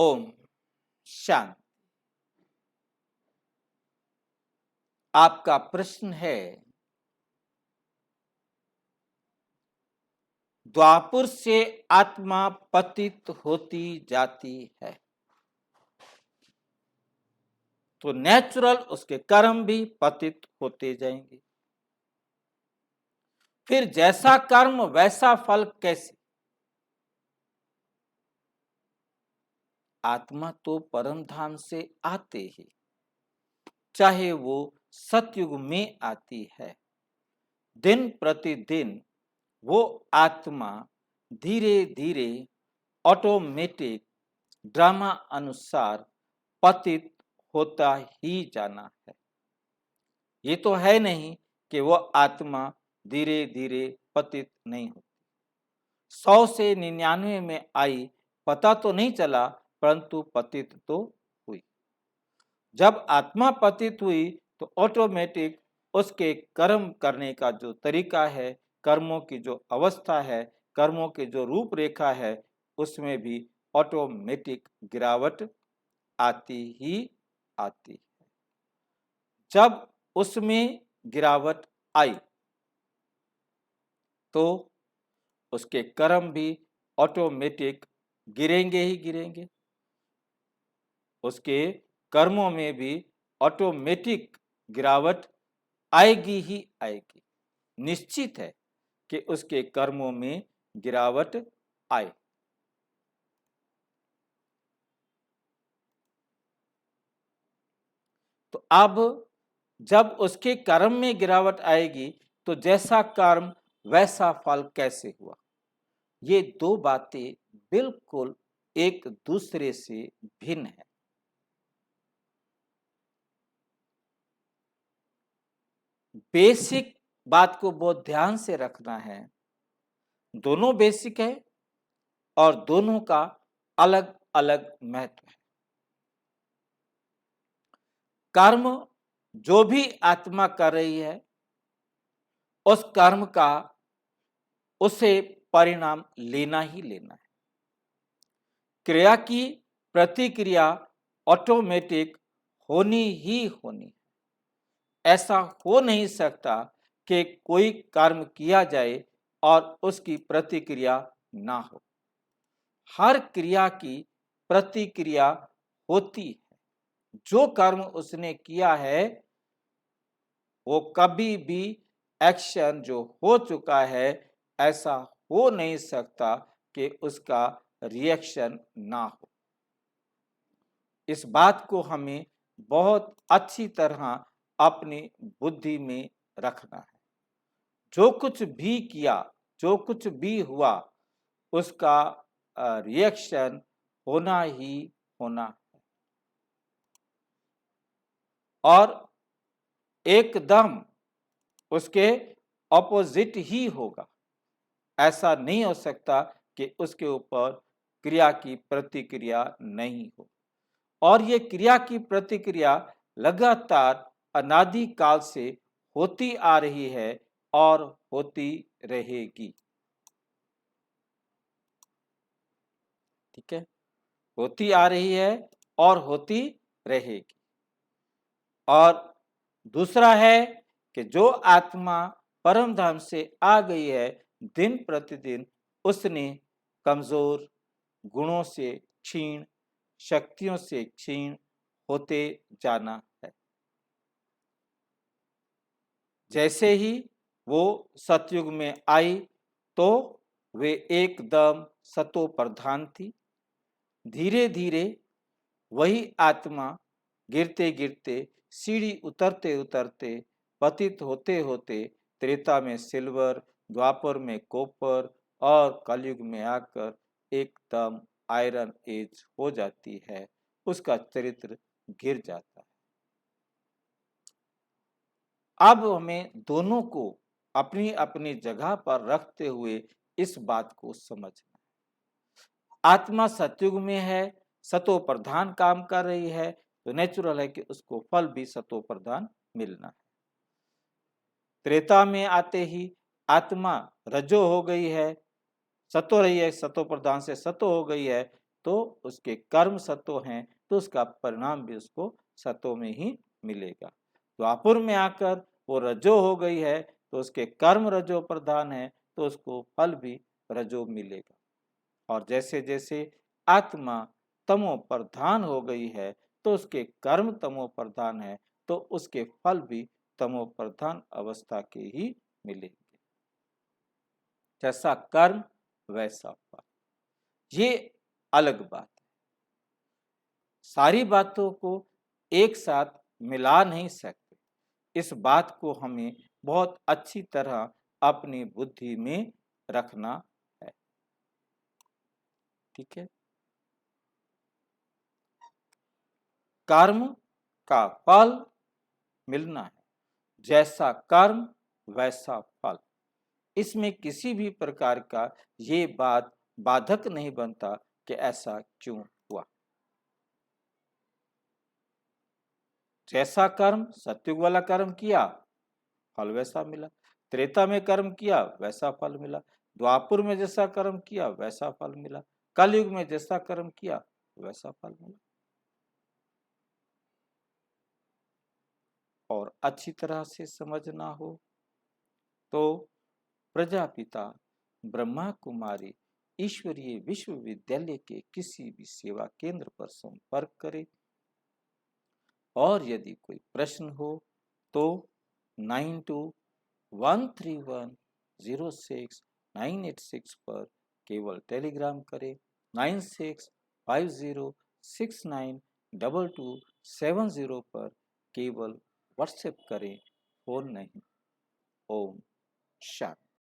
ओम शांति। आपका प्रश्न है, द्वापर से आत्मा पतित होती जाती है तो नेचुरल उसके कर्म भी पतित होते जाएंगे। फिर जैसा कर्म वैसा फल कैसे? आत्मा तो परम धाम से आते ही, चाहे वो सतयुग में आती है, दिन प्रतिदिन वो आत्मा धीरे धीरे ऑटोमेटिक ड्रामा अनुसार पतित होता ही जाना है। ये तो है नहीं कि वह आत्मा धीरे धीरे पतित नहीं होती। 100 से 99 में आई, पता तो नहीं चला, परंतु पतित तो हुई। जब आत्मा पतित हुई तो ऑटोमेटिक उसके कर्म करने का जो तरीका है, कर्मों की जो अवस्था है, कर्मों की जो रूपरेखा है, उसमें भी ऑटोमेटिक गिरावट आती ही आती है। जब उसमें गिरावट आई तो उसके कर्म भी ऑटोमेटिक गिरेंगे ही गिरेंगे। उसके कर्मों में भी ऑटोमेटिक गिरावट आएगी ही आएगी। निश्चित है कि उसके कर्मों में गिरावट आए। तो अब जब उसके कर्म में गिरावट आएगी तो जैसा कर्म वैसा फल कैसे हुआ? ये दो बातें बिल्कुल एक दूसरे से भिन्न है। बेसिक बात को बहुत ध्यान से रखना है। दोनों बेसिक है और दोनों का अलग अलग महत्व है। कर्म जो भी आत्मा कर रही है, उस कर्म का उसे परिणाम लेना ही लेना है। क्रिया की प्रतिक्रिया ऑटोमेटिक होनी ही होनी है। ऐसा हो नहीं सकता कि कोई कर्म किया जाए और उसकी प्रतिक्रिया ना हो। हर क्रिया की प्रतिक्रिया होती है। जो कर्म उसने किया है वो कभी भी एक्शन जो हो चुका है, ऐसा हो नहीं सकता कि उसका रिएक्शन ना हो। इस बात को हमें बहुत अच्छी तरह अपनी बुद्धि में रखना है। जो कुछ भी किया, जो कुछ भी हुआ, उसका रिएक्शन होना ही होना है और एकदम उसके ऑपोजिट ही होगा। ऐसा नहीं हो सकता कि उसके ऊपर क्रिया की प्रतिक्रिया नहीं हो। और ये क्रिया की प्रतिक्रिया लगातार अनादि काल से होती आ रही है और होती रहेगी। ठीक है, होती आ रही है और होती रहेगी। और दूसरा है कि जो आत्मा परम धाम से आ गई है, दिन प्रतिदिन उसने कमजोर, गुणों से क्षीण, शक्तियों से क्षीण होते जाना है। जैसे ही वो सतयुग में आई तो वे एकदम सतो प्रधान थी। धीरे धीरे वही आत्मा गिरते गिरते, सीढ़ी उतरते उतरते, पतित होते होते त्रेता में सिल्वर, द्वापर में कॉपर और कलयुग में आकर एकदम आयरन एज हो जाती है। उसका चरित्र गिर जाता है। अब हमें दोनों को अपनी अपनी जगह पर रखते हुए इस बात को समझना। आत्मा सतयुग में है, सतो प्रधान काम कर रही है, तो नेचुरल है कि उसको फल भी सतो प्रधान मिलना है। त्रेता में आते ही आत्मा रजो हो गई है, सतो रही है, सतो प्रधान से सतो हो गई है, तो उसके कर्म सतो हैं तो उसका परिणाम भी उसको सतो में ही मिलेगा। द्वापुर में आकर वो रजो हो गई है तो उसके कर्म रजो प्रधान है तो उसको फल भी रजो मिलेगा। और जैसे जैसे आत्मा तमो प्रधान हो गई है तो उसके कर्म तमो प्रधान है तो उसके फल भी तमो प्रधान अवस्था के ही मिलेंगे। जैसा कर्म वैसा फल, ये अलग बात है। सारी बातों को एक साथ मिला नहीं सकते, इस बात को हमें बहुत अच्छी तरह अपनी बुद्धि में रखना है। ठीक है। कर्म का फल मिलना है, जैसा कर्म वैसा फल। इसमें किसी भी प्रकार का ये बात बाधक नहीं बनता कि ऐसा क्यों हुआ। जैसा कर्म सत्युग वाला कर्म किया फल वैसा मिला, त्रेता में कर्म किया वैसा फल मिला, द्वापुर में जैसा कर्म किया वैसा फल मिला, कलयुग में जैसा कर्म किया वैसा फल मिला। और अच्छी तरह से समझना हो तो प्रजापिता ब्रह्मा कुमारी ईश्वरीय विश्वविद्यालय के किसी भी सेवा केंद्र पर संपर्क करें। और यदि कोई प्रश्न हो तो 9213106986 पर केवल टेलीग्राम करें। 9650692270 पर केवल व्हाट्सएप करें, फोन नहीं। ओम शांति।